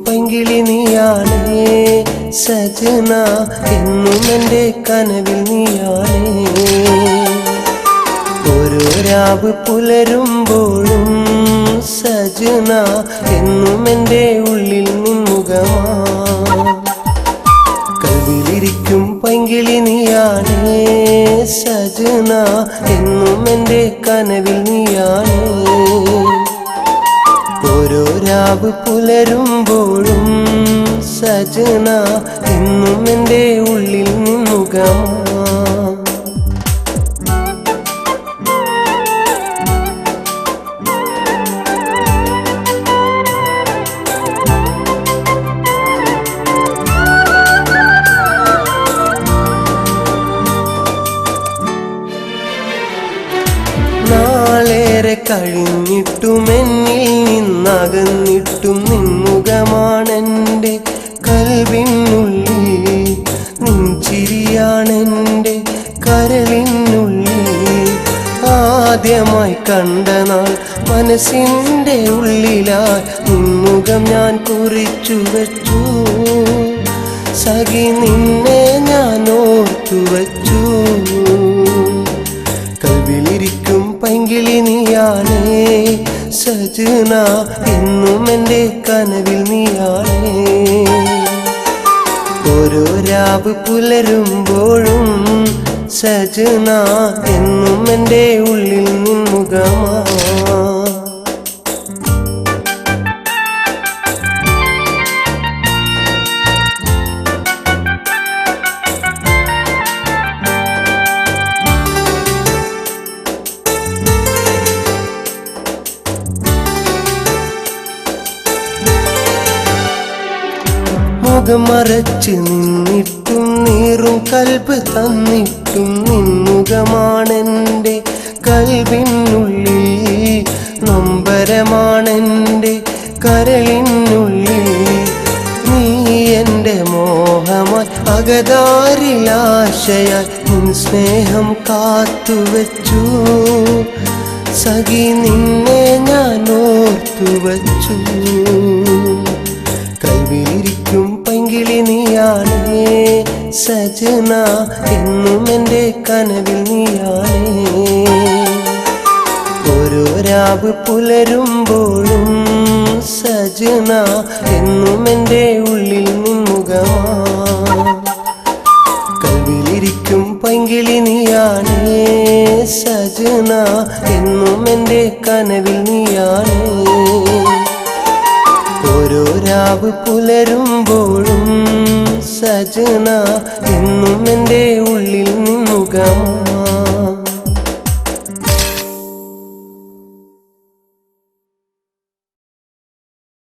പൈങ്കിളി നീയാണേ സജന, എന്നും എൻ്റെ കനവിൽ നീയാണേ. ഓരോ രാവ് പുലരുമ്പോഴും സജന, എന്നും എൻ്റെ ഉള്ളിൽ നിൻമുഖമാ. കൽവിലിരിക്കും പൈങ്കിളി നീയാണേ സജന, എന്നും എൻ്റെ കനവിൽ നീയാണേ. ഓരോ രാവ് പുലരുമ്പോഴും സജന, എന്നും എൻ്റെ ഉള്ളിൽ നിൻമുഖമാ. നാളേറെ കഴിഞ്ഞിട്ടും എന്നിൽ നിന്നകന്നിട്ടും നിൻമുഖമാണെൻ്റെ കൽവിനുള്ളിൽ. നിൻ ചിരിയാണെൻ്റെ കരളിനുള്ളിൽ. ആദ്യമായി കണ്ട നാൾ മനസ്സിൻ്റെ ഉള്ളിലായി നിൻമുഖം ഞാൻ കുറിച്ചു വച്ചു. സഖി നിന്നെ ഞാൻ ഓർത്തു വച്ചു. കൽവിലിരിക്കും പൈങ്കിളി നീയാണേ സജന, എന്നും എൻ്റെ കനവിൽ നീയാണേ. ഓരോ രാവ് പുലരുമ്പോഴും സജന, എന്നും എൻ്റെ ഉള്ളിൽ നിൻമുഖമാ. മുഖം മറച്ച് നിന്നിട്ടും നീറും കൽബ് തന്നിട്ടും നിൻമുഖമാണെൻ്റെ കൽവിനുള്ളിൽ. നൊമ്പരമാണെൻ്റെ കരളിനുള്ളിൽ. നീ എൻ്റെ മോഹമായി അകതാരിലാശയായി നിൻ സ്നേഹം കാത്തുവച്ചു. സഖി നിന്നെ ഞാൻ ഓർത്തുവച്ചു. കൽവിലിരിക്കും പൈങ്കിളി നീയാണേ സജന, എന്നും എൻ്റെ കനവിൽ നീയാണേ. ഓരോ രാവ് പുലരുമ്പോഴും സജന, എന്നും എൻ്റെ ഉള്ളിൽ നിൻമുഖമാ. കൽവിലിരിക്കും പൈങ്കിളി നീയാണേ സജന, എന്നും എൻ്റെ കനവിൽ നീയാണേ. ഓരോ രാവ് പുലരുമ്പോഴും സജന, എന്നും എൻ്റെ ഉള്ളിൽ നിൻമുഖമാ.